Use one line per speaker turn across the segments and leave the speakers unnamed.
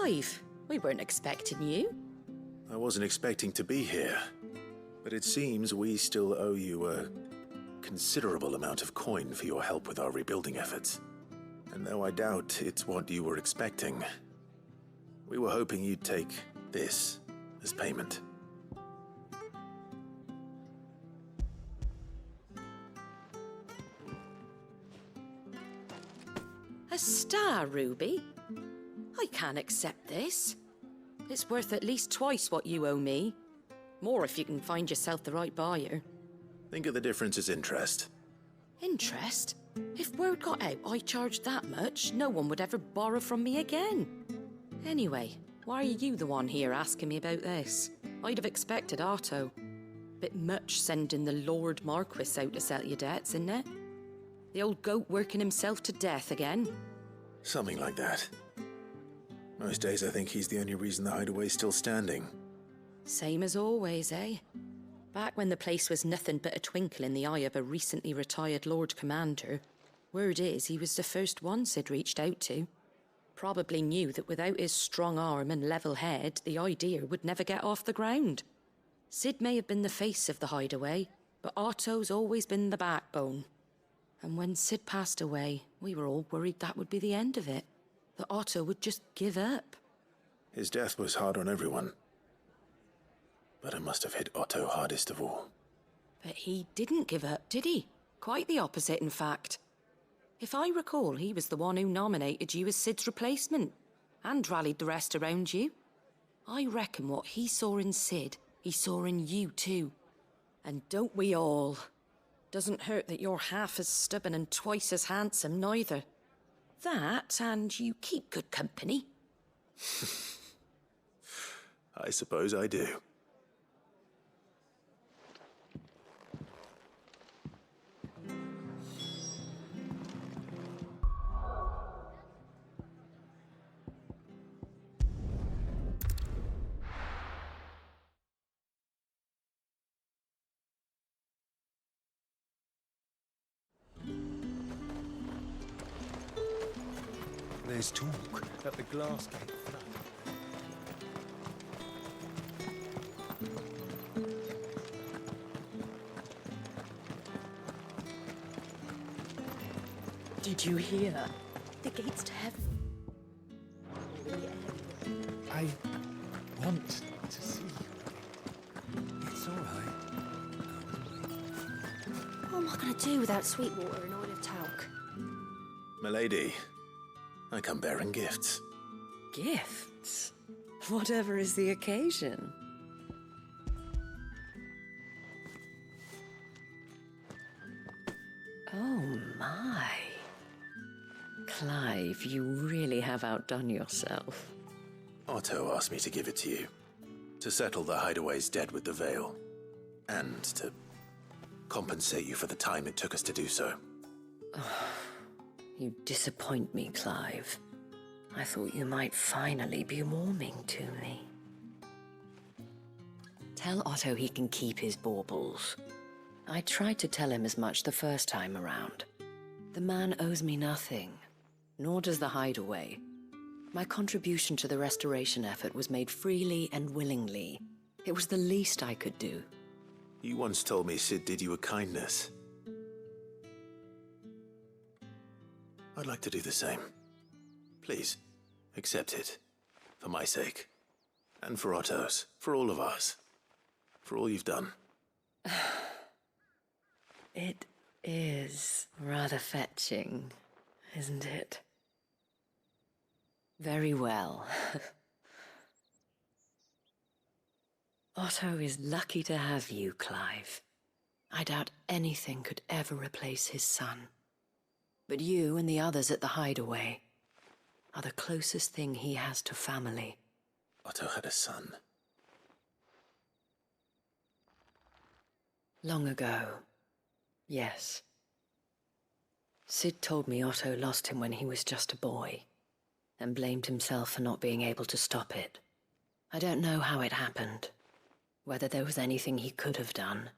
Clive, we weren't expecting you.
I wasn't expecting to be here, but it seems we still owe you a considerable amount of coin for your help with our rebuilding efforts. And though I doubt it's what you were expecting, we were hoping you'd take this as payment.
A star ruby? I can't accept this. It's worth at least twice what you owe me. More if you can find yourself the right buyer.
Think of the difference as interest.
Interest? If word got out I charged that much, no one would ever borrow from me again. Anyway, why are you the one here asking me about this? I'd have expected Otto. Bit much sending the Lord Marquis out to settle your debts, isn't it? The old goat working himself to death again?
Something like that. Most days I think he's the only reason the hideaway's still standing.
Same as always, eh? Back when the place was nothing but a twinkle in the eye of a recently retired Lord Commander, word is he was the first one Sid reached out to. Probably knew that without his strong arm and level head, the idea would never get off the ground. Sid may have been the face of the hideaway, but Otto's always been the backbone. And when Sid passed away, we were all worried that would be the end of it. That Otto would just give up.
His death was hard on everyone. But it must have hit Otto hardest of all.
But he didn't give up, did he? Quite the opposite, in fact. If I recall, he was the one who nominated you as Sid's replacement, and rallied the rest around you. I reckon what he saw in Sid, he saw in you too. And don't we all? Doesn't hurt that you're half as stubborn and twice as handsome, neither. That, and you keep good company.
I suppose I do.
There's talk that the glass gate flood.
Did you hear? The gates to heaven.
I want to see you. It's all right.
What am I going to do without sweet water and oil of talc?
Milady, I come bearing gifts.
Gifts? Whatever is the occasion. Oh my. Clive, you really have outdone yourself.
Otto asked me to give it to you. To settle the hideaway's debt with the Veil. And to compensate you for the time it took us to do so.
You disappoint me, Clive. I thought you might finally be warming to me. Tell Otto he can keep his baubles. I tried to tell him as much the first time around. The man owes me nothing, nor does the hideaway. My contribution to the restoration effort was made freely and willingly. It was the least I could do.
You once told me Sid did you a kindness. I'd like to do the same. Please, accept it. For my sake. And for Otto's. For all of us. For all you've done.
It is rather fetching, isn't it? Very well. Otto is lucky to have you, Clive. I doubt anything could ever replace his son. But you and the others at the hideaway are the closest thing he has to family.
Otto had a son.
Long ago, yes. Sid told me Otto lost him when he was just a boy, and blamed himself for not being able to stop it. I don't know how it happened, whether there was anything he could have done,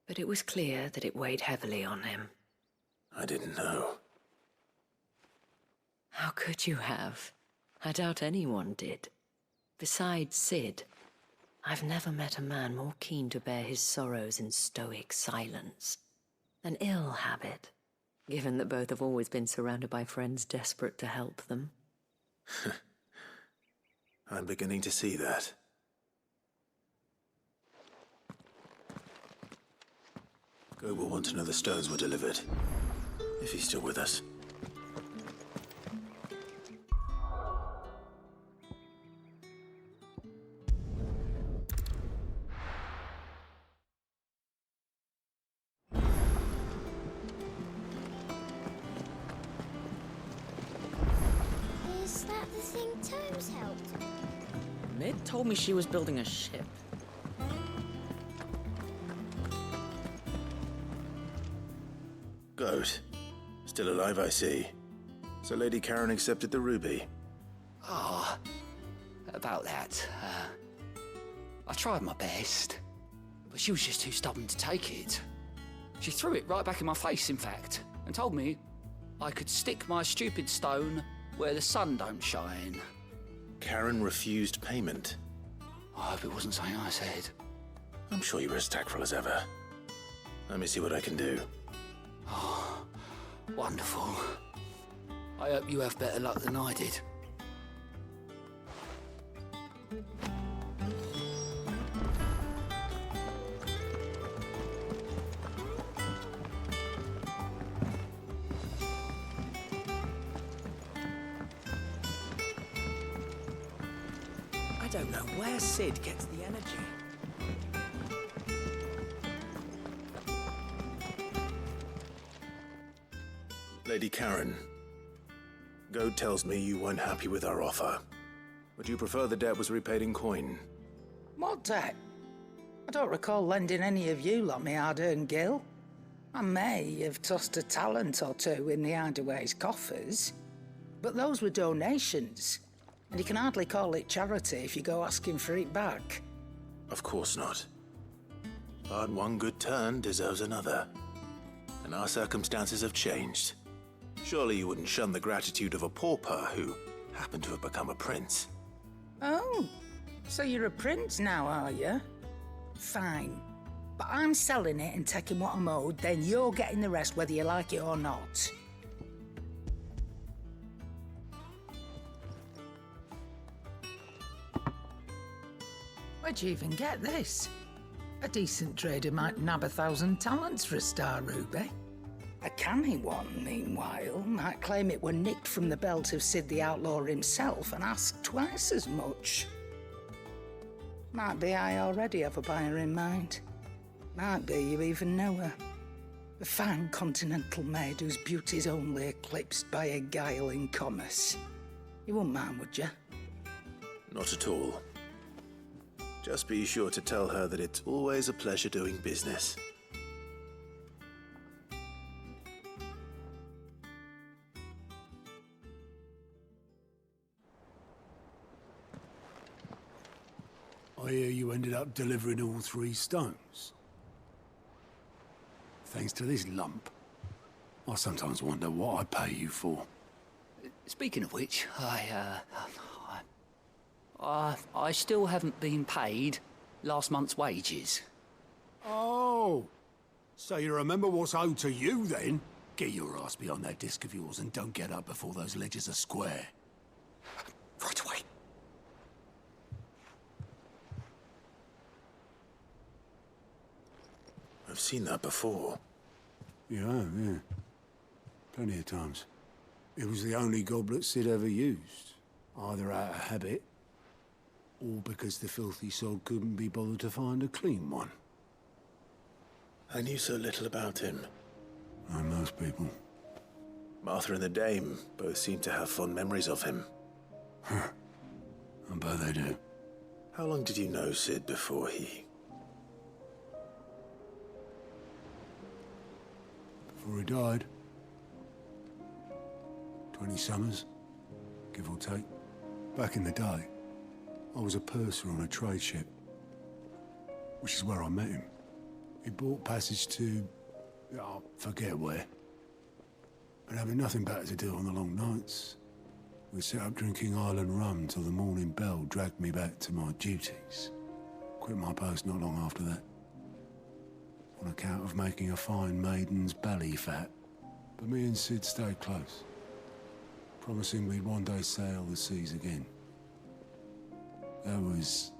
but it was clear that it weighed heavily on him.
I didn't know.
How could you have? I doubt anyone did. Besides Sid, I've never met a man more keen to bear his sorrows in stoic silence. An ill habit, given that both have always been surrounded by friends desperate to help them.
I'm beginning to see that. Gob will want to know the stones were delivered, if he's still with us.
Is that the thing Tomes helped?
Mid told me she was building a ship.
Goat. Still alive, I see. So Lady Karen accepted the ruby.
Ah, about that. I tried my best, but she was just too stubborn to take it. She threw it right back in my face, in fact, and told me I could stick my stupid stone where the sun don't shine.
Karen refused payment.
I hope it wasn't something I said.
I'm sure you were as tactful as ever. Let me see what I can do.
Oh, wonderful. I hope you have better luck than I did.
I don't know where Sid gets the energy.
Lady Karen, Goat tells me you weren't happy with our offer. Would you prefer the debt was repaid in coin?
What debt? I don't recall lending any of you lot me hard-earned gil. I may have tossed a talent or two in the Hideaway's coffers, but those were donations, and you can hardly call it charity if you go asking for it back.
Of course not. But one good turn deserves another. And our circumstances have changed. Surely you wouldn't shun the gratitude of a pauper who happened to have become a prince.
Oh, so you're a prince now, are you? Fine. But I'm selling it and taking what I'm owed, then you're getting the rest whether you like it or not. Where'd you even get this? A decent trader might nab 1,000 talents for a star ruby. A canny one, meanwhile, might claim it were nicked from the belt of Sid the Outlaw himself and ask twice as much. Might be I already have a buyer in mind. Might be you even know her. A fine continental maid whose beauty's only eclipsed by a guile in commerce. You wouldn't mind, would you?
Not at all. Just be sure to tell her that it's always a pleasure doing business.
I hear you ended up delivering all 3 stones. Thanks to this lump. I sometimes wonder what I pay you for.
Speaking of which, I still haven't been paid last month's wages.
Oh, so you remember what's owed to you then? Get your ass behind that disc of yours and don't get up before those ledgers are square.
Right away.
I've seen that before.
Yeah. Plenty of times. It was the only goblet Sid ever used. Either out of habit, or because the filthy sod couldn't be bothered to find a clean one.
I knew so little about him.
Like most people.
Martha and the Dame both seem to have fond memories of him.
I bet they do.
How long did you know Sid before he...
Before he died. 20 summers, give or take. Back in the day, I was a purser on a trade ship, which is where I met him. He bought passage to, I forget where. But having nothing better to do on the long nights, We sat up drinking Island rum till the morning bell dragged me back to my duties. Quit my post not long after that, on account of making a fine maiden's belly fat. But me and Sid stayed close, promising we'd one day sail the seas again. That was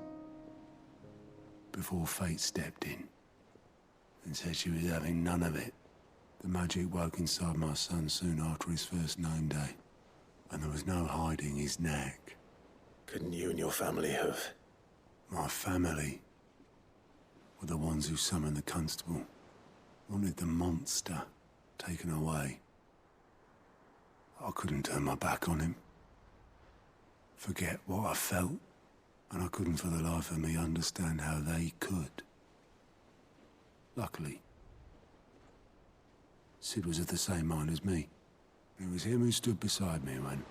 before fate stepped in and said she was having none of it. The magic woke inside my son soon after his first name day, and there was no hiding his knack.
Couldn't you and your family have?
My family were the ones who summoned the constable, wanted the monster taken away. I couldn't turn my back on him, forget what I felt, and I couldn't for the life of me understand how they could. Luckily, Sid was of the same mind as me. It was him who stood beside me when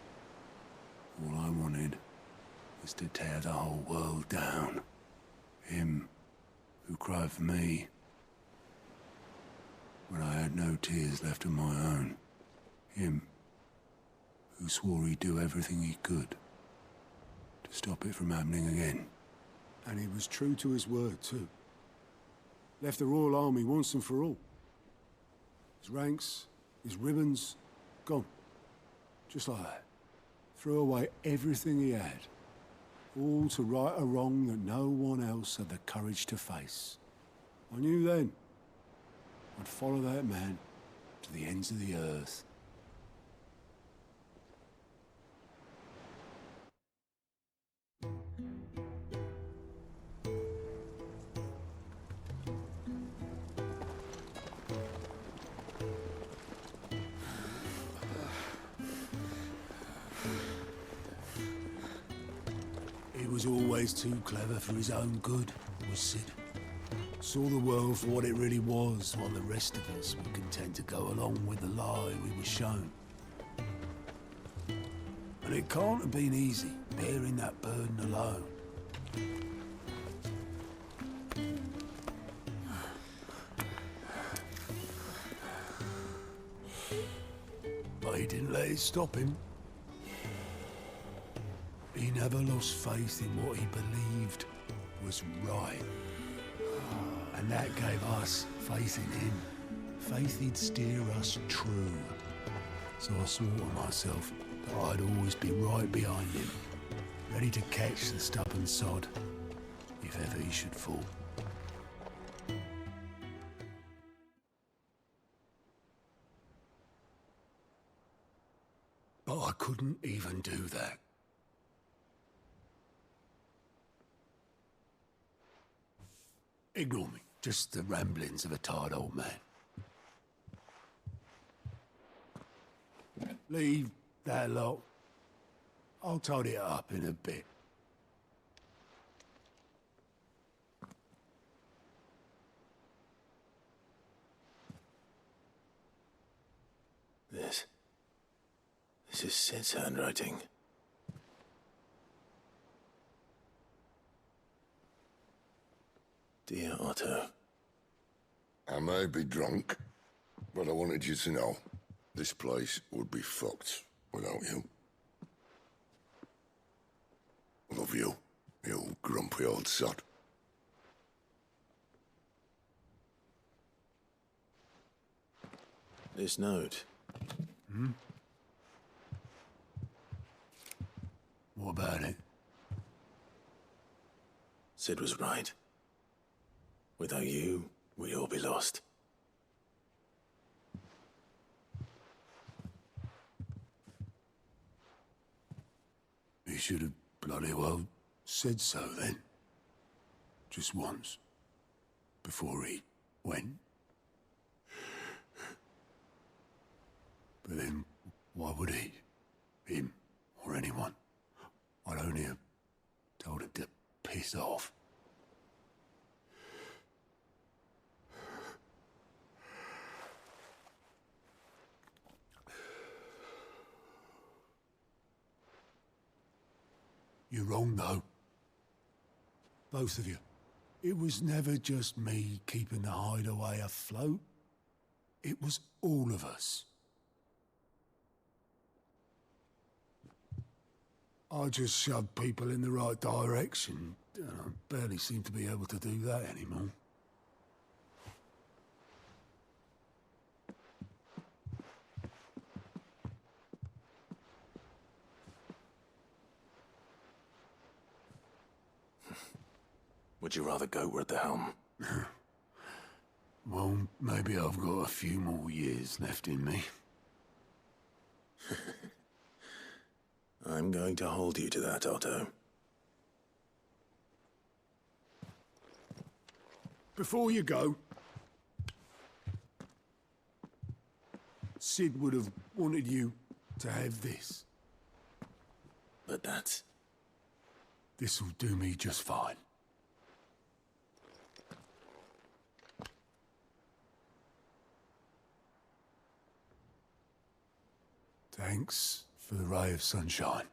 all I wanted was to tear the whole world down. Him who cried for me when I had no tears left of my own. Him who swore he'd do everything he could to stop it from happening again. And he was true to his word, too. Left the Royal Army once and for all. His ranks, his ribbons, gone. Just like that. Threw away everything he had. All to right a wrong that no one else had the courage to face. I knew then I'd follow that man to the ends of the earth. He was always too clever for his own good, was Sid. Saw the world for what it really was, while the rest of us were content to go along with the lie we were shown. And it can't have been easy, bearing that burden alone. But he didn't let it stop him. He never lost faith in what he believed was right. And that gave us faith in him. Faith he'd steer us true. So I swore to myself that I'd always be right behind him, ready to catch the stubborn sod, if ever he should fall. But I couldn't even do that. Ignore me. Just the ramblings of a tired old man. Leave that lot. I'll tidy it up in a bit.
This is Sid's handwriting. Dear Otto.
I may be drunk, but I wanted you to know this place would be fucked without you. Love you, you grumpy old sod.
This note.
What about it?
Sid was right. Without you, we'd all be lost.
He should have bloody well said so then. Just once. Before he went. But then, why would he? Him, or anyone? I'd only have told him to piss off. You're wrong, though. Both of you. It was never just me keeping the hideaway afloat. It was all of us. I just shove people in the right direction. I barely seem to be able to do that anymore.
Would you rather go at the helm?
Well, maybe I've got a few more years left in me.
I'm going to hold you to that, Otto.
Before you go, Sid would have wanted you to have this.
But that's...
This'll do me just fine. Thanks for the ray of sunshine.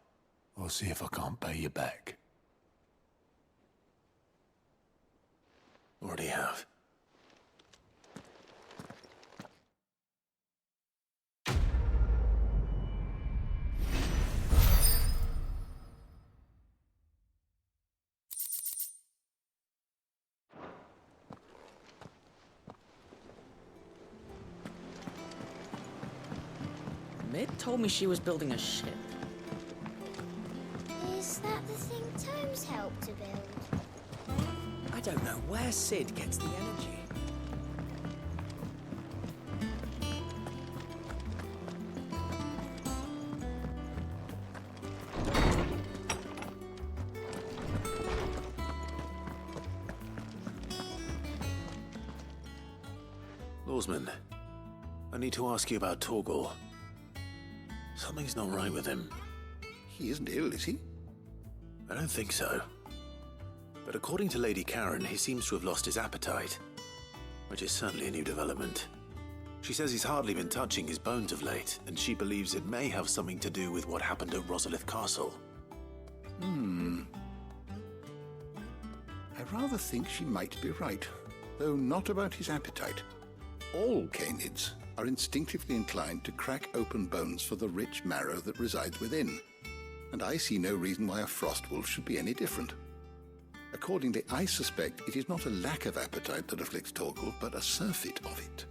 I'll see if I can't pay you back.
Already have.
Mid told me she was building a ship.
Is that the thing Tomes helped to build?
I don't know where Sid gets the energy.
Lawsman, I need to ask you about Torgal. Something's not right with him.
He isn't ill, is he?
I don't think so. But according to Lady Karen, he seems to have lost his appetite, which is certainly a new development. She says he's hardly been touching his bones of late, and she believes it may have something to do with what happened at Rosalith Castle.
I rather think she might be right, though not about his appetite. All canids are instinctively inclined to crack open bones for the rich marrow that resides within, and I see no reason why a frost wolf should be any different. Accordingly, I suspect it is not a lack of appetite that afflicts Torgal, but a surfeit of it.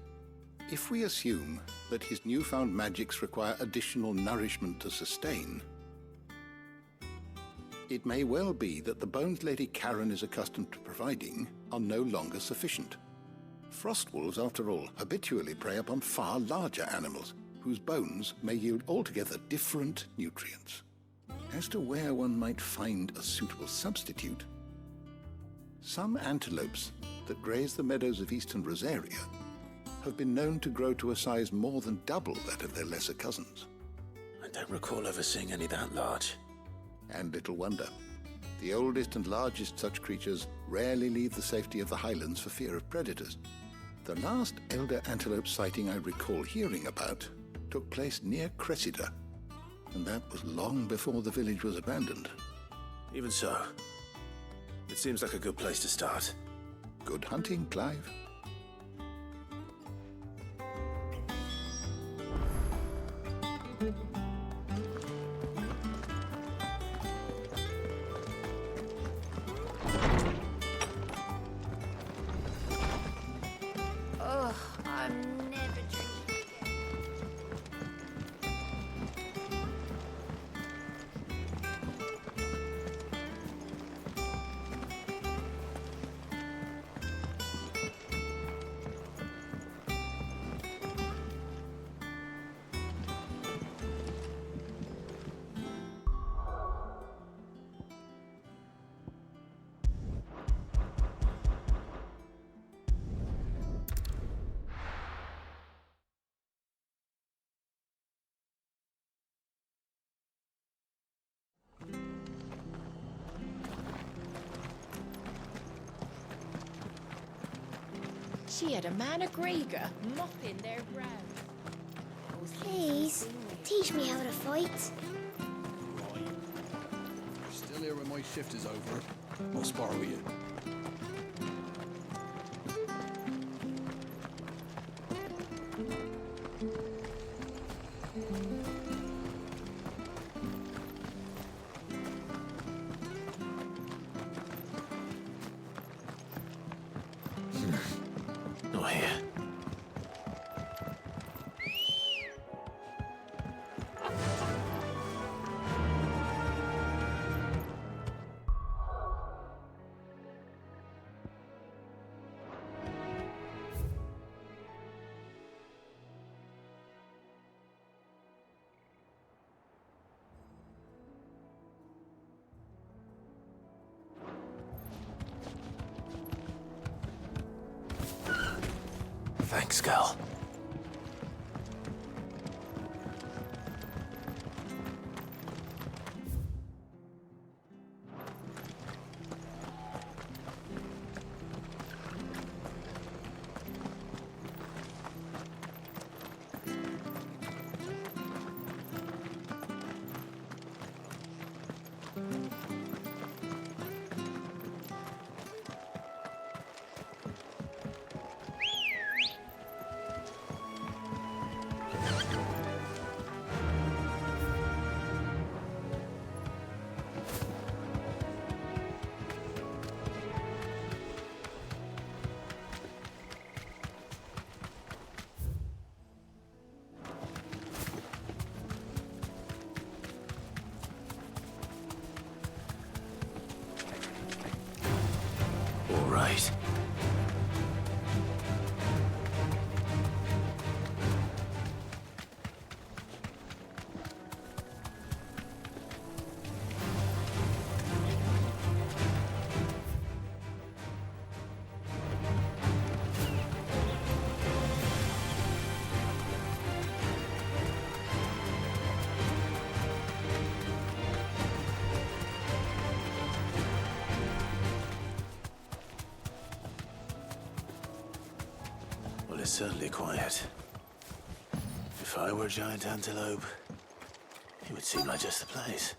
If we assume that his newfound magics require additional nourishment to sustain, it may well be that the bones Lady Karen is accustomed to providing are no longer sufficient. Frost wolves, after all, habitually prey upon far larger animals, whose bones may yield altogether different nutrients. As to where one might find a suitable substitute, some antelopes that graze the meadows of eastern Rosaria have been known to grow to a size more than double that of their lesser cousins.
I don't recall ever seeing any that large.
And little wonder. The oldest and largest such creatures rarely leave the safety of the highlands for fear of predators. The last elder antelope sighting I recall hearing about took place near Cressida, and that was long before the village was abandoned.
Even so, it seems like a good place to start.
Good hunting, Clive.
Ugh, I'm never drinking again.
She had a man of Grieger mopping their ground.
Please, teach me how to fight.
Still here when my shift is over. I'll spar with you.
not here. Thanks, girl. All right. Well, it's certainly quiet. If I were a giant antelope, it would seem like just the place.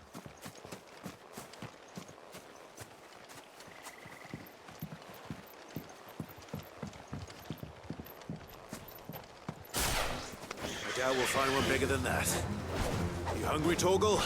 I doubt we'll find one bigger than that. You hungry, Torgal?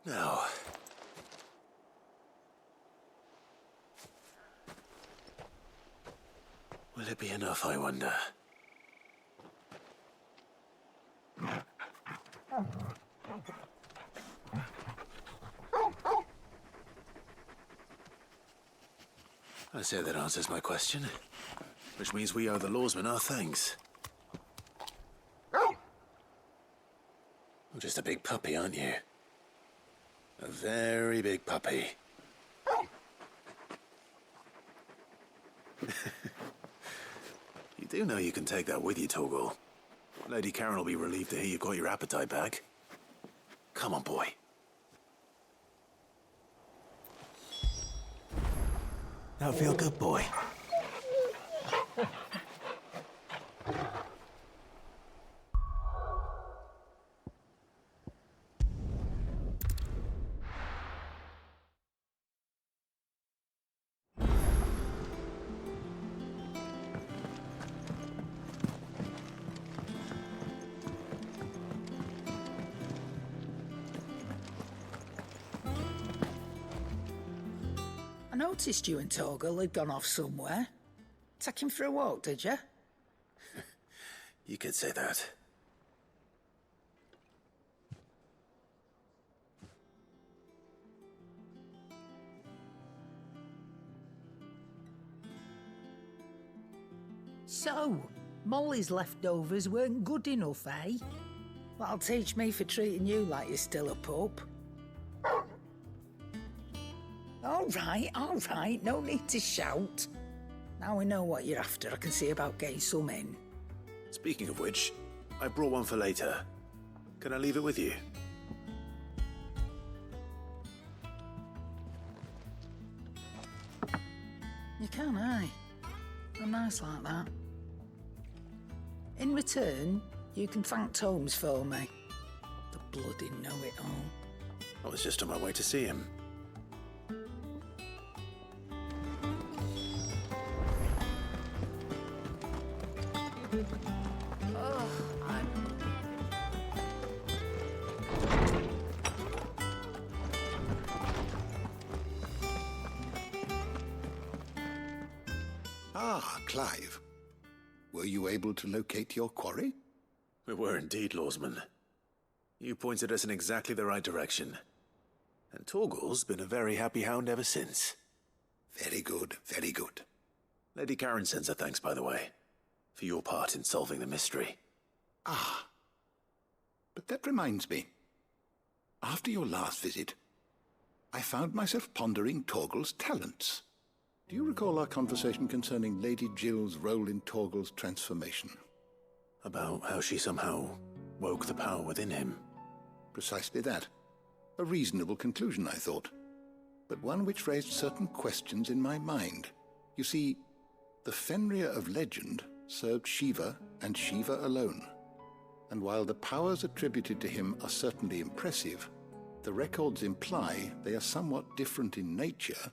Now, will it be enough, I wonder? I say that answers my question, which means we owe the lawsmen our thanks. You're just a big puppy, aren't you? A very big puppy. You do know you can take that with you, Torgal. Lady Karen will be relieved to hear you've got your appetite back. Come on, boy. That'll feel good, boy.
I noticed you and Torgal had gone off somewhere. Take him for a walk, did you?
You could say that.
So, Molly's leftovers weren't good enough, eh? That'll teach me for treating you like you're still a pup. All right, no need to shout. Now we know what you're after, I can see about getting some in.
Speaking of which, I brought one for later. Can I leave it with you?
You can, aye. I'm nice like that. In return, you can thank Tomes for me. The bloody know-it-all.
I was just on my way to see him.
Ah, Clive. Were you able to locate your quarry?
We were indeed, Lawsman. You pointed us in exactly the right direction. And Torgal's been a very happy hound ever since.
Very good, very good.
Lady Karen sends her thanks, by the way, for your part in solving the mystery.
Ah. But that reminds me. After your last visit, I found myself pondering Torgal's talents. Do you recall our conversation concerning Lady Jill's role in Torgal's transformation?
About how she somehow woke the power within him.
Precisely that. A reasonable conclusion, I thought. But one which raised certain questions in my mind. You see, the Fenrir of legend served Shiva and Shiva alone. And while the powers attributed to him are certainly impressive, the records imply they are somewhat different in nature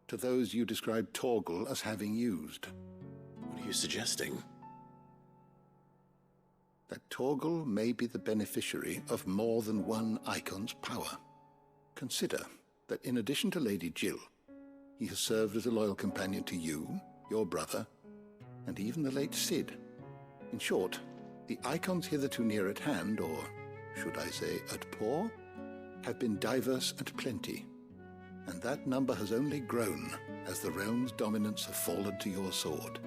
to those you described Torgal as having used.
What are you suggesting?
That Torgal may be the beneficiary of more than one icon's power. Consider that in addition to Lady Jill, he has served as a loyal companion to you, your brother, and even the late Cid. In short, the icons hitherto near at hand, or should I say at paw, have been diverse and plenty, and that number has only grown as the realm's dominance have fallen to your sword.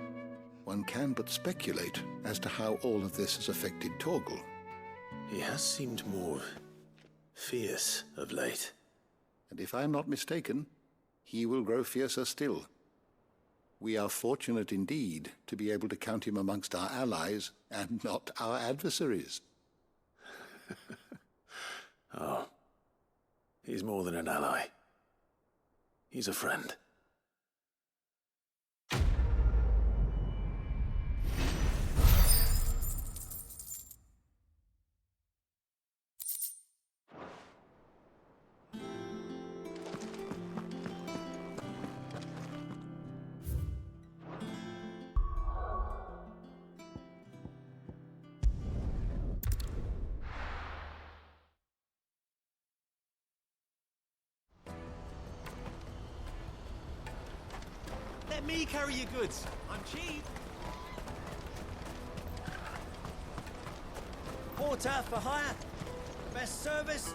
One can but speculate as to how all of this has affected Torgal.
He has seemed more fierce of late.
And if I'm not mistaken, he will grow fiercer still. We are fortunate indeed to be able to count him amongst our allies and not our adversaries.
Oh, he's more than an ally. He's a friend.
Let me carry your goods. I'm cheap. Porter for hire. Best service.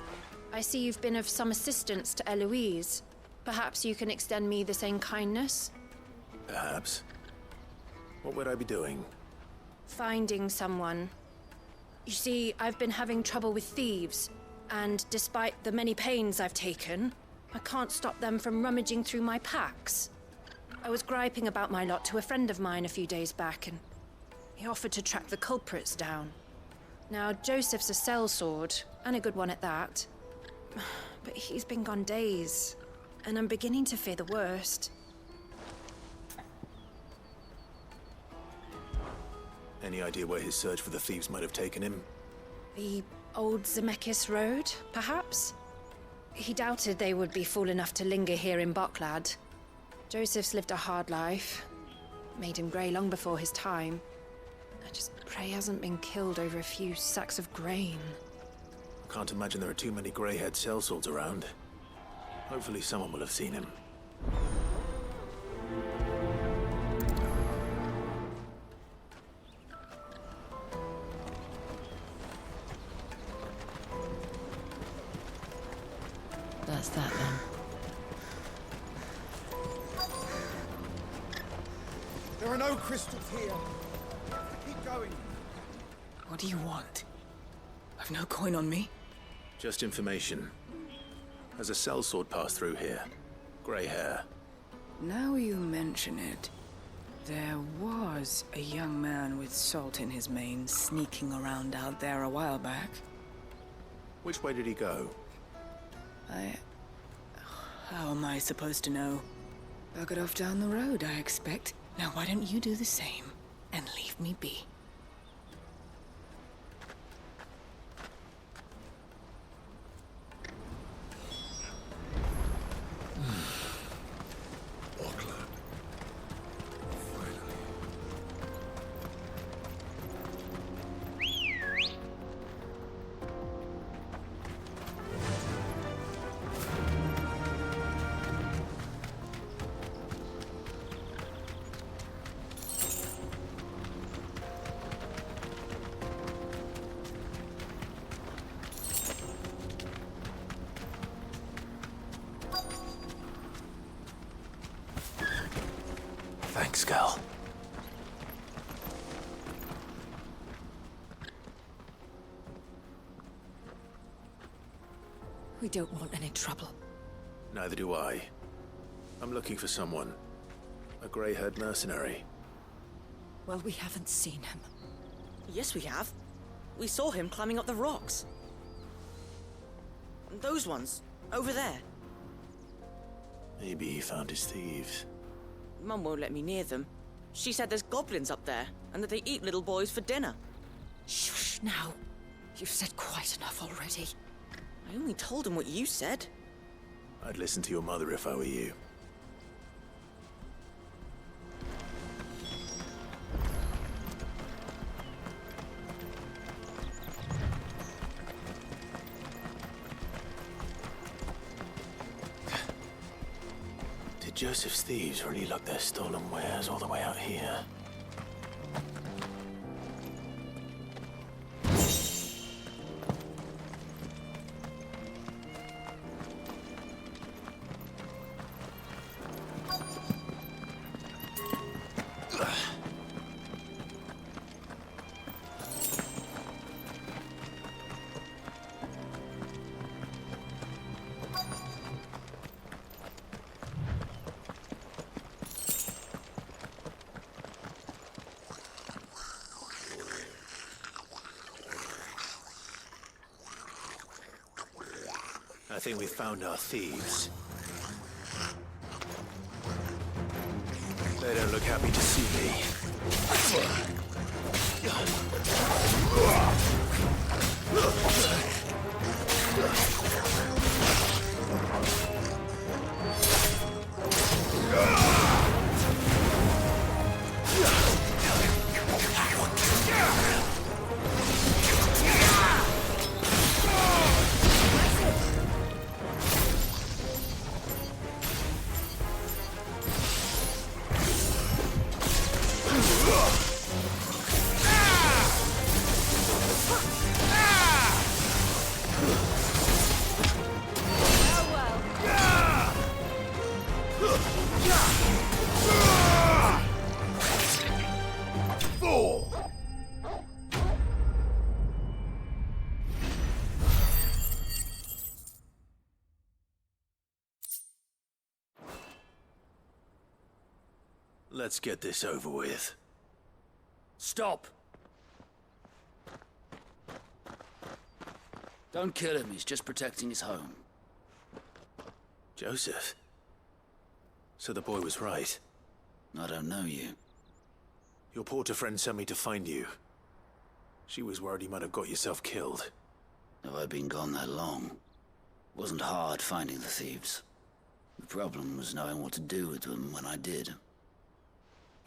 I see you've been of some assistance to Eloise. Perhaps you can extend me the same kindness?
Perhaps. What would I be doing?
Finding someone. You see, I've been having trouble with thieves, and despite the many pains I've taken, I can't stop them from rummaging through my packs. I was griping about my lot to a friend of mine a few days back, and he offered to track the culprits down. Now, Joseph's a sellsword, and a good one at that. But he's been gone days, and I'm beginning to fear the worst.
Any idea where his search for the thieves might have taken him?
The old Zemeckis Road, perhaps? He doubted they would be fool enough to linger here in Boklad. Joseph's lived a hard life. Made him grey long before his time. I just pray he hasn't been killed over a few sacks of grain.
Can't imagine there are too many grey-haired sellswords around. Hopefully someone will have seen him.
That's that then.
There are no crystals here. going.
What do you want? I've no coin on me.
Just information. Has a sellsword passed through here? Grey hair.
Now you mention it, there was a young man with salt in his mane sneaking around out there a while back.
Which way did he go?
How am I supposed to know? Buggered off down the road, I expect. Now why don't you do the same and leave me be?
Thanks, Gal.
We don't want any trouble.
Neither do I. I'm looking for someone. A grey-haired mercenary.
Well, we haven't seen him.
Yes, we have. We saw him climbing up the rocks. Those ones, over there.
Maybe he found his thieves.
Mum won't let me near them. She said there's goblins up there, and that they eat little boys for dinner.
Shush now. You've said quite enough already.
I only told him what you said.
I'd listen to your mother if I were you. Did Joseph's thieves really lug their stolen wares all the way out here? I think we found our thieves. They don't look happy to see me. Let's get this over with.
Stop! Don't kill him, he's just protecting his home.
Joseph? So the boy was right.
I don't know you.
Your porter friend sent me to find you. She was worried you might have got yourself killed.
Have I been gone that long? It wasn't hard finding the thieves. The problem was knowing what to do with them when I did.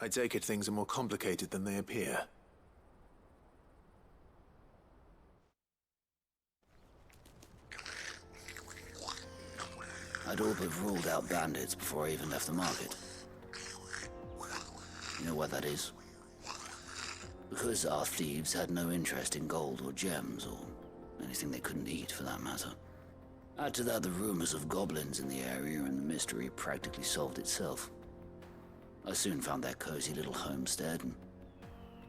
I take it things are more complicated than they appear.
I'd all but ruled out bandits before I even left the market. You know what that is? Because our thieves had no interest in gold or gems, or anything they couldn't eat for that matter. Add to that the rumors of goblins in the area, and the mystery practically solved itself. I soon found that cozy little homestead, and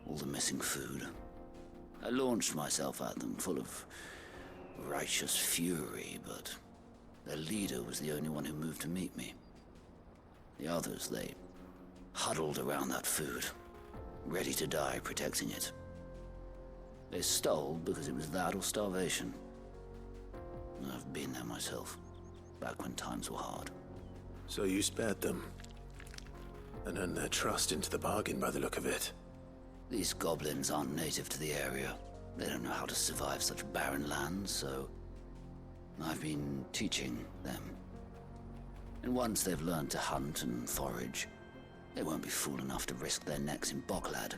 all the missing food. I launched myself at them full of righteous fury, but their leader was the only one who moved to meet me. The others, they huddled around that food, ready to die protecting it. They stole because it was that or starvation. I've been there myself, back when times were hard.
So you spared them, and earned their trust into the bargain by the look of it.
These goblins aren't native to the area. They don't know how to survive such barren lands, so I've been teaching them. And once they've learned to hunt and forage, they won't be fool enough to risk their necks in Bocklad.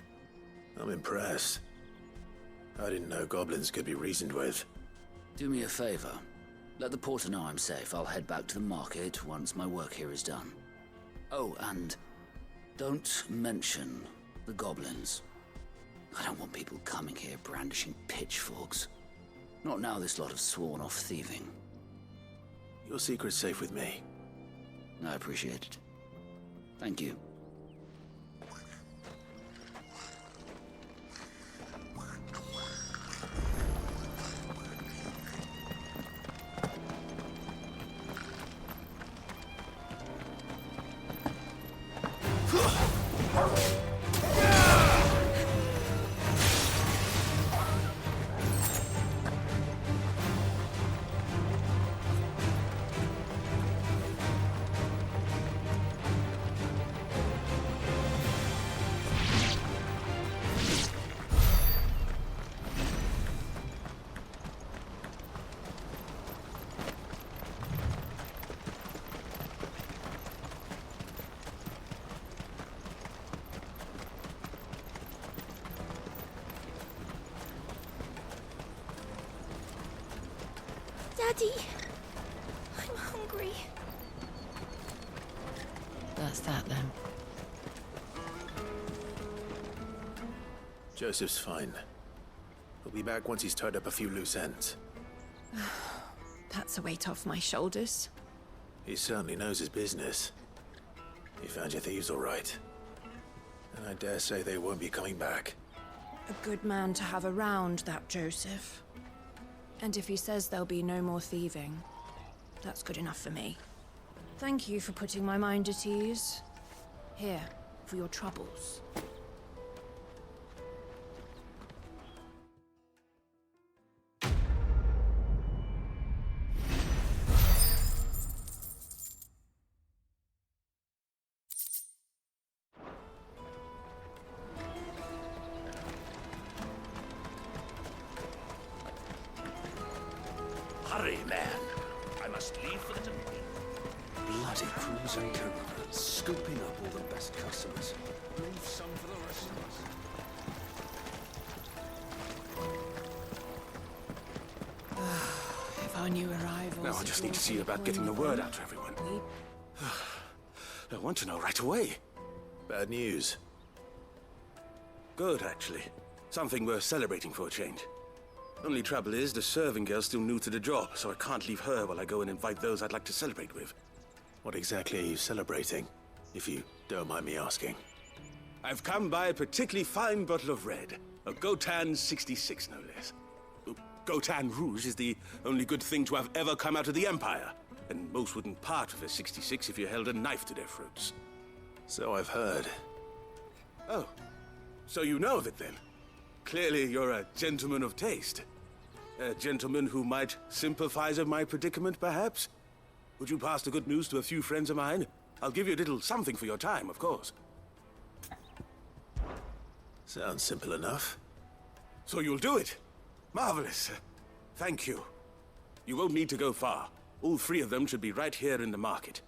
I'm impressed. I didn't know goblins could be reasoned with.
Do me a favor. Let the porter know I'm safe. I'll head back to the market once my work here is done. Oh, and don't mention the goblins. I don't want people coming here brandishing pitchforks. Not now this lot have sworn off thieving.
Your secret's safe with me.
I appreciate it. Thank you.
Daddy, I'm hungry.
That's that then.
Joseph's fine. He'll be back once he's tied up a few loose ends.
That's a weight off my shoulders.
He certainly knows his business. He found your thieves all right. And I dare say they won't be coming back.
A good man to have around, that Joseph. And if he says there'll be no more thieving, that's good enough for me. Thank you for putting my mind at ease. Here, for your troubles.
Hurry, man. I must leave for the delivery.
Bloody crews and caravans, scooping up all the best customers. Leave some for the rest of us.
If our new arrivals...
Now I just need to see about getting the word out to everyone. I want to know right away.
Bad news.
Good, actually. Something worth celebrating for a change. Only trouble is, the serving girl's still new to the job, so I can't leave her while I go and invite those I'd like to celebrate with.
What exactly are you celebrating, if you don't mind me asking?
I've come by a particularly fine bottle of red. A Gotan 66, no less. Gotan Rouge is the only good thing to have ever come out of the Empire. And most wouldn't part with a 66 if you held a knife to their throats.
So I've heard.
Oh, so you know of it then? Clearly you're a gentleman of taste. A gentleman who might sympathize with my predicament, perhaps? Would you pass the good news to a few friends of mine? I'll give you a little something for your time, of course.
Sounds simple enough.
So you'll do it? Marvelous. Thank you. You won't need to go far. All three of them should be right here in the market.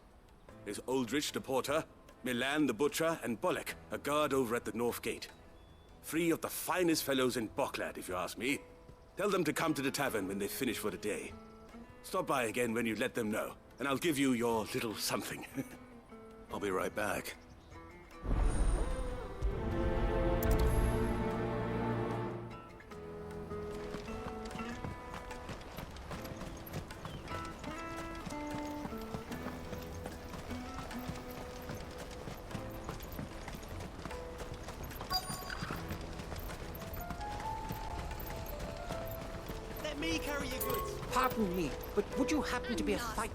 There's Aldrich the porter, Milan the butcher, and Bolek, a guard over at the north gate. Three of the finest fellows in Bocklad, if you ask me. Tell them to come to the tavern when they finish for the day. Stop by again when you let them know, and I'll give you your little something.
I'll be right back.
me carry your goods.
Pardon me, but would you happen to be a fight?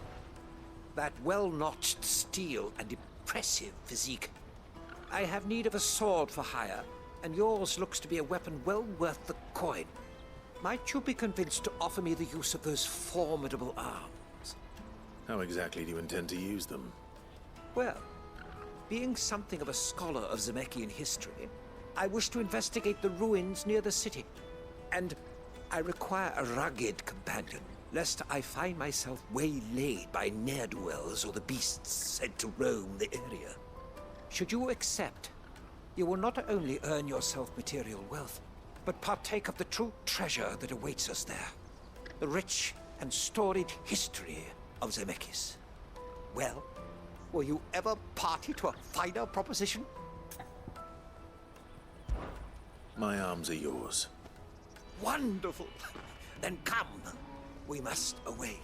That well-notched steel and impressive physique. I have need of a sword for hire, and yours looks to be a weapon well worth the coin. Might you be convinced to offer me the use of those formidable arms?
How exactly do you intend to use them?
Well, being something of a scholar of Zemeckis history, I wish to investigate the ruins near the city. And I require a rugged companion, lest I find myself waylaid by ne'er-do-wells or the beasts said to roam the area. Should you accept, you will not only earn yourself material wealth, but partake of the true treasure that awaits us there. The rich and storied history of Zemeckis. Well, were you ever party to a finer proposition?
My arms are yours.
Wonderful! Then come. We must away.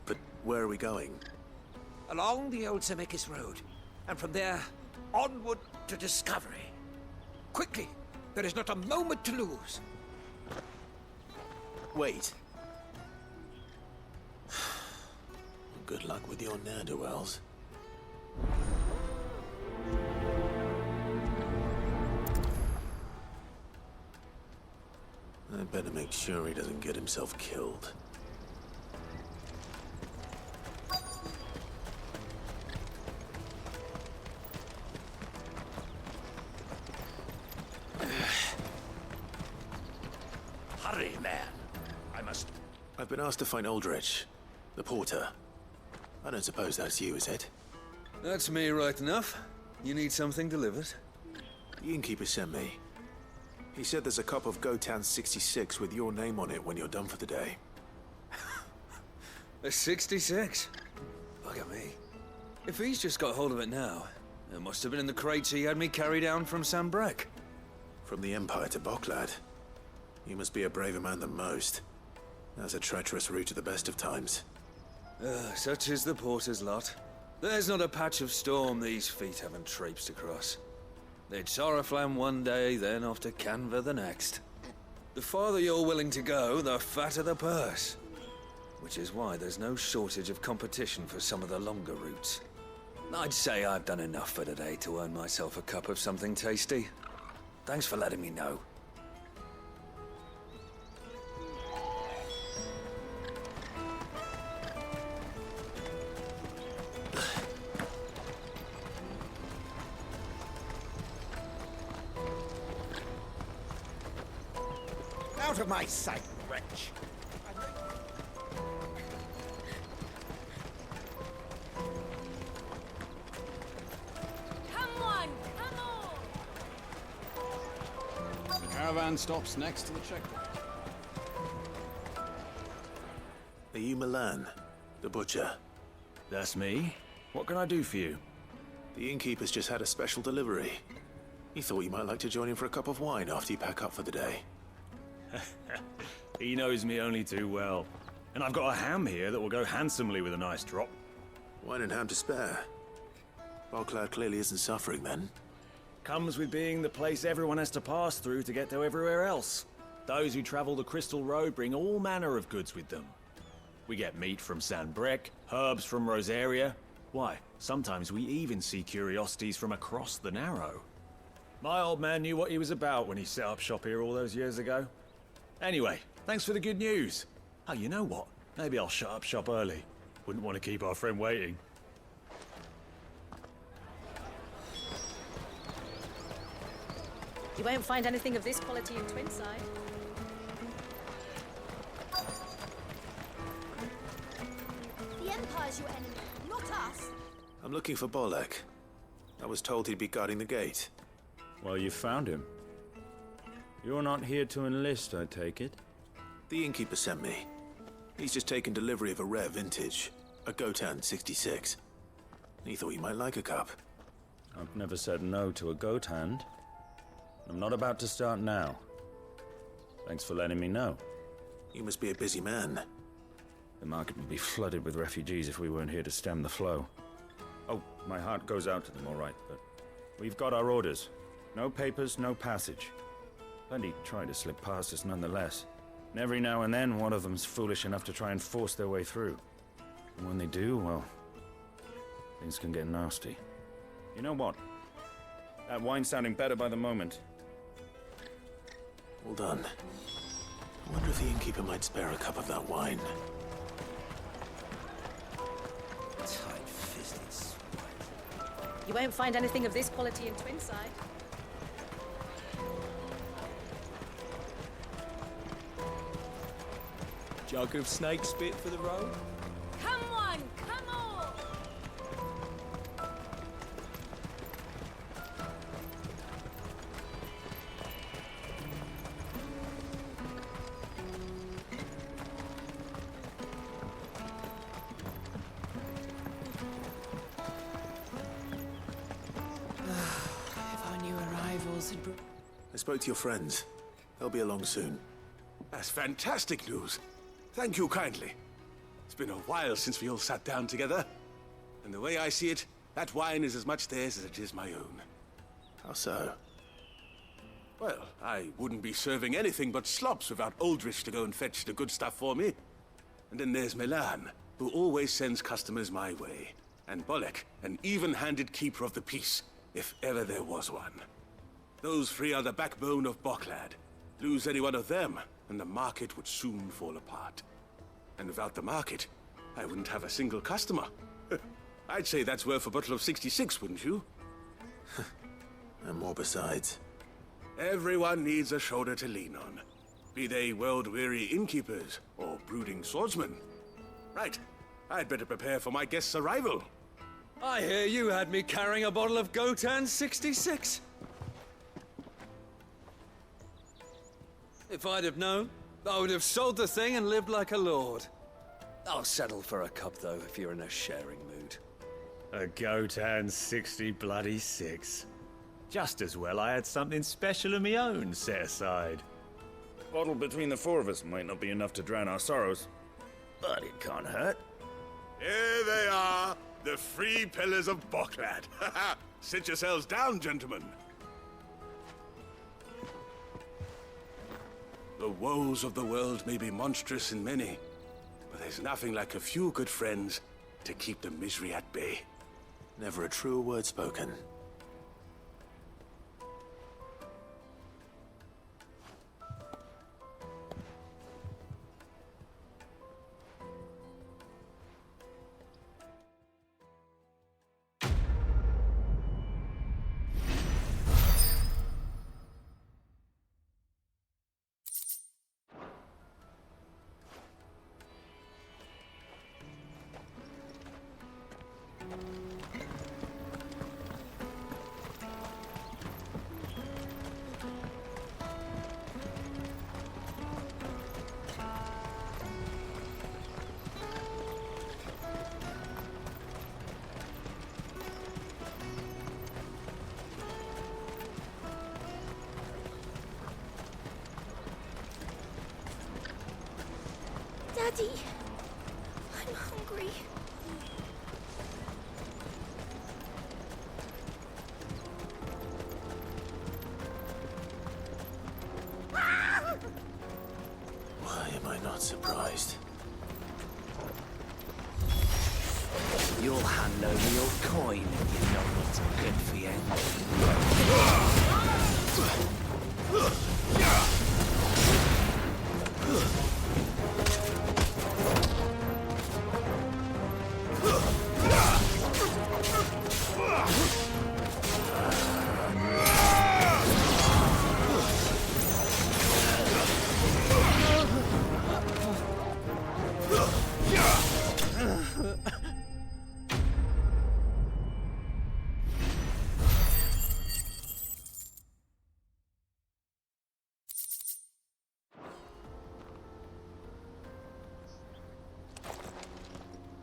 But where are we going?
Along the old Zemeckis Road, and from there, onward to discovery. Quickly! There is not a moment to lose.
Wait. Good luck with your ne'er-do-wells. I better make sure he doesn't get himself killed.
Hurry, man. I must...
I've been asked to find Aldrich, the porter. I don't suppose that's you, is it?
That's me right enough. You need something delivered?
The innkeeper sent me. He said there's a cup of Gotan 66 with your name on it when you're done for the day.
A 66? Bugger me. If he's just got hold of it now, it must have been in the crates he had me carry down from Sambrek.
From the Empire to Boklad. You must be a braver man than most. That's a treacherous route at the best of times.
Such is the porter's lot. There's not a patch of storm these feet haven't traipsed across. They'd Soraflam one day, then off to Canva the next. The farther you're willing to go, the fatter the purse. Which is why there's no shortage of competition for some of the longer routes. I'd say I've done enough for today to earn myself a cup of something tasty. Thanks for letting me know.
Out of my sight, wretch!
Come on! Come on!
The caravan stops next to the checkpoint.
Are you Milan, the butcher?
That's me. What can I do for you?
The innkeeper's just had a special delivery. He thought you might like to join him for a cup of wine after you pack up for the day.
He knows me only too well. And I've got a ham here that will go handsomely with a nice drop.
Wine and ham to spare. Boklad clearly isn't suffering then.
Comes with being the place everyone has to pass through to get to everywhere else. Those who travel the Crystal Road bring all manner of goods with them. We get meat from Sanbrek, herbs from Rosaria. Why, sometimes we even see curiosities from across the Narrow. My old man knew what he was about when he set up shop here all those years ago. Anyway, thanks for the good news. Oh, you know what? Maybe I'll shut up shop early. Wouldn't want to keep our friend waiting.
You won't find anything of this quality in Twinside.
The Empire's your enemy, not us.
I'm looking for Bolek. I was told he'd be guarding the gate.
Well, you found him. You're not here to enlist, I take it?
The innkeeper sent me. He's just taken delivery of a rare vintage, a Gotan 66. He thought you might like a cup.
I've never said no to a goat hand. I'm not about to start now. Thanks for letting me know.
You must be a busy man.
The market would be flooded with refugees if we weren't here to stem the flow. Oh, my heart goes out to them, all right, but we've got our orders. No papers, no passage. Plenty try to slip past us nonetheless. And every now and then, one of them's foolish enough to try and force their way through. And when they do, well, things can get nasty. You know what? That wine's sounding better by the moment.
Well done. I wonder if the innkeeper might spare a cup of that wine.
Tight-fisted.
You won't find anything of this quality in Twinside.
Jug of snake spit for the road?
Come on, come on!
If our new arrivals had
I spoke to your friends. They'll be along soon.
That's fantastic news. Thank you kindly. It's been a while since we all sat down together. And the way I see it, that wine is as much theirs as it is my own.
How so?
Well, I wouldn't be serving anything but slops without Aldrich to go and fetch the good stuff for me. And then there's Milan, who always sends customers my way. And Bolek, an even-handed keeper of the peace, if ever there was one. Those three are the backbone of Boklad. Lose any one of them, and the market would soon fall apart. And without the market, I wouldn't have a single customer. I'd say that's worth a bottle of 66, wouldn't you?
And more besides.
Everyone needs a shoulder to lean on. Be they world-weary innkeepers or brooding swordsmen. Right, I'd better prepare for my guest's arrival.
I hear you had me carrying a bottle of Gotan 66. If I'd have known, I would have sold the thing and lived like a lord. I'll settle for a cup, though, if you're in a sharing mood.
A Gotan 60 bloody 6. Just as well I had something special of my own set aside. A bottle between the four of us might not be enough to drown our sorrows, but it can't hurt.
Here they are, the three pillars of Boklad. Sit yourselves down, gentlemen. The woes of the world may be monstrous and many, but there's nothing like a few good friends to keep the misery at bay.
Never a truer word spoken.
Daddy, I'm hungry.
Why am I not surprised?
You'll hand over your coin if you know what's good for you.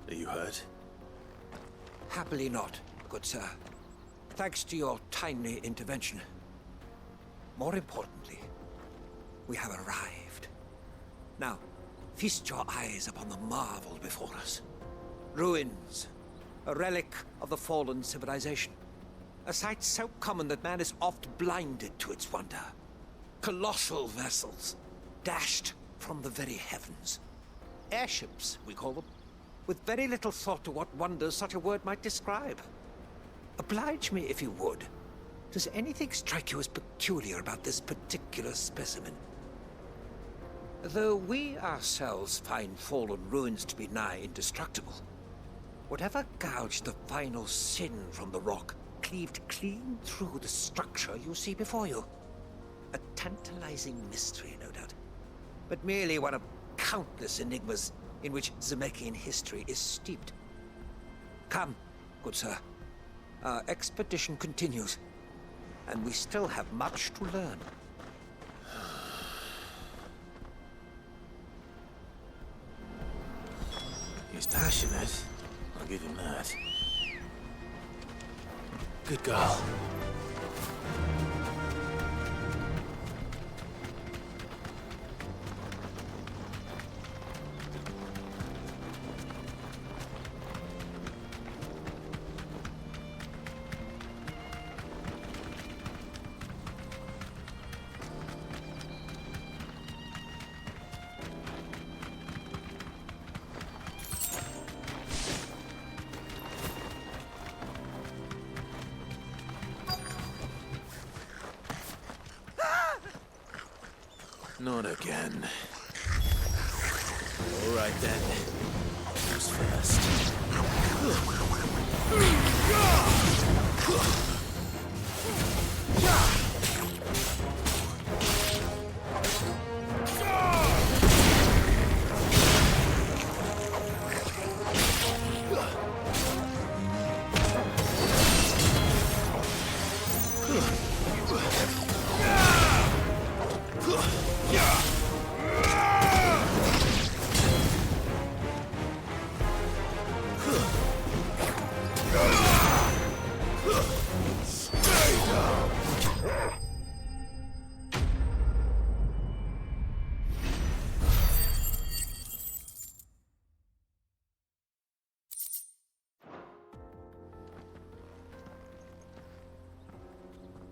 Are you hurt?
Happily not, good sir. Thanks to your timely intervention. More importantly, we have arrived. Now, feast your eyes upon the marvel before us. Ruins, a relic of the fallen civilization. A sight so common that man is oft blinded to its wonder. Colossal vessels, dashed from the very heavens. Airships, we call them, with very little thought to what wonders such a word might describe. Oblige me if you would. Does anything strike you as peculiar about this particular specimen? Though we ourselves find fallen ruins to be nigh indestructible, whatever gouged the final sin from the rock cleaved clean through the structure you see before you. A tantalizing mystery, no doubt, but merely one of countless enigmas in which Zemeckis history is steeped. Come, good sir. Our expedition continues, and we still have much to learn.
He's passionate. I'll give him that. Good girl. Not again. All right then. Who's first?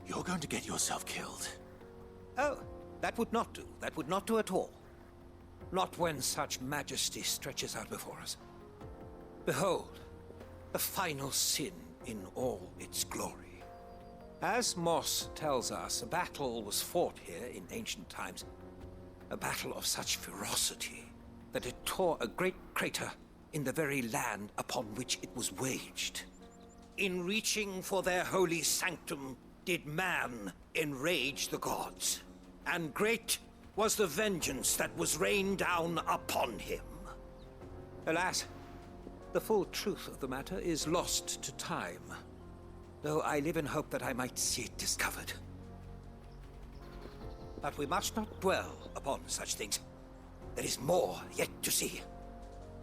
You're going to get yourself killed.
Oh, that would not do. That would not do at all. Not when such majesty stretches out before us. Behold, the final sin in all its glory. As Moss tells us, a battle was fought here in ancient times. A battle of such ferocity that it tore a great crater in the very land upon which it was waged. In reaching for their holy sanctum, did man enrage the gods, and great was the vengeance that was rained down upon him. Alas, the full truth of the matter is lost to time, though I live in hope that I might see it discovered. But we must not dwell upon such things. There is more yet to see.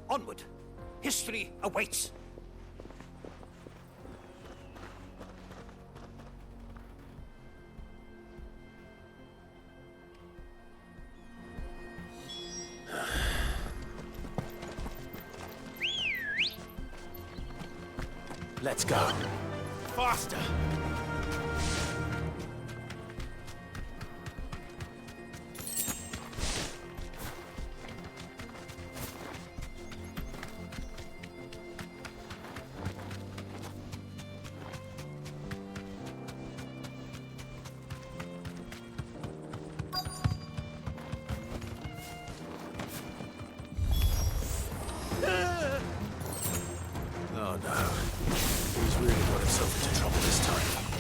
Onward! History awaits!
Let's go.
Faster!
Oh no. He's really got himself into trouble this time.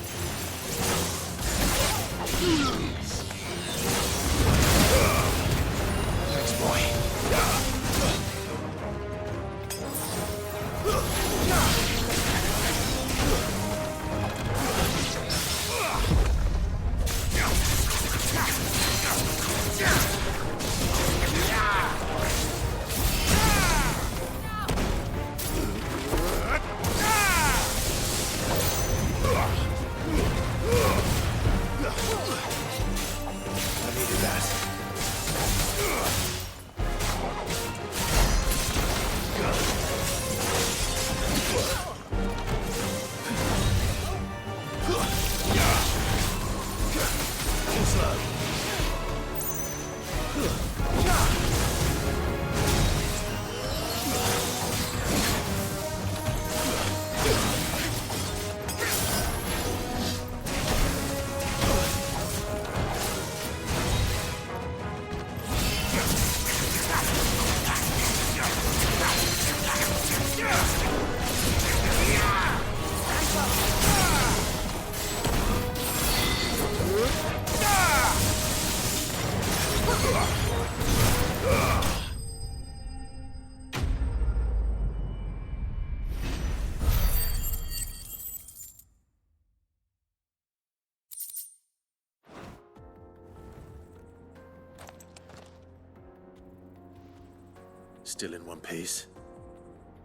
Still in one piece?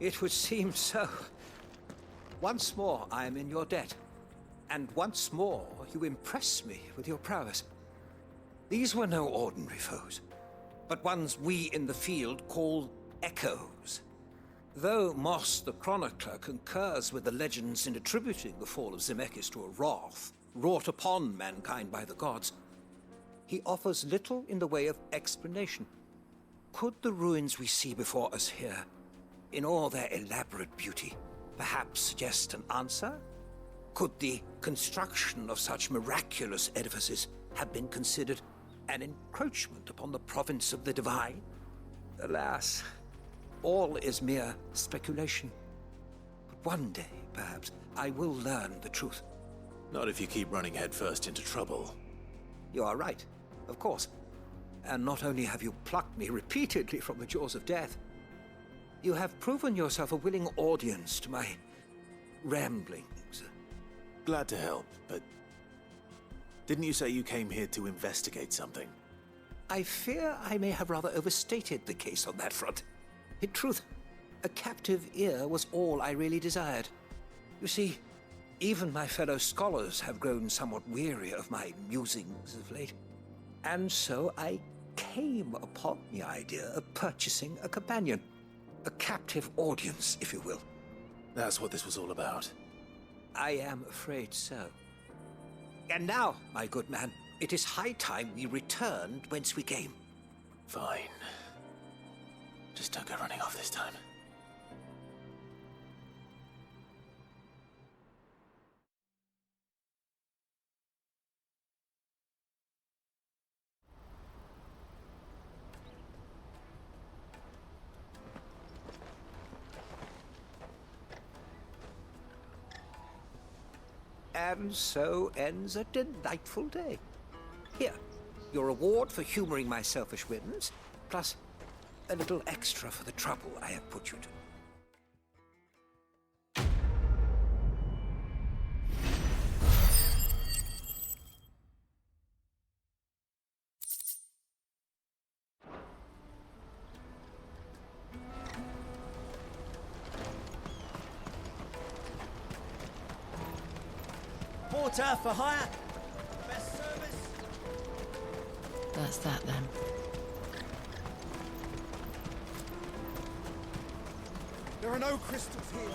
It would seem so. Once more, I am in your debt. And once more, you impress me with your prowess. These were no ordinary foes, but ones we in the field call echoes. Though Moss the Chronicler concurs with the legends in attributing the fall of Zemeckis to a wrath wrought upon mankind by the gods, he offers little in the way of explanation. Could the ruins we see before us here, in all their elaborate beauty, perhaps suggest an answer? Could the construction of such miraculous edifices have been considered an encroachment upon the province of the divine? Alas, all is mere speculation. But one day, perhaps, I will learn the truth.
Not if you keep running headfirst into trouble.
You are right, of course. And not only have you plucked me repeatedly from the jaws of death, you have proven yourself a willing audience to my ramblings.
Glad to help, but didn't you say you came here to investigate something?
I fear I may have rather overstated the case on that front. In truth, a captive ear was all I really desired. You see, even my fellow scholars have grown somewhat weary of my musings of late. And so I came upon the idea of purchasing a companion. A captive audience, if you will.
That's what this was all about.
I am afraid so. And now, my good man, it is high time we returned whence we came.
Fine. Just don't go running off this time.
And so ends a delightful day. Here, your reward for humoring my selfish whims, plus a little extra for the trouble I have put you to.
Porter for hire. Best service.
That's that then.
There are no crystals here.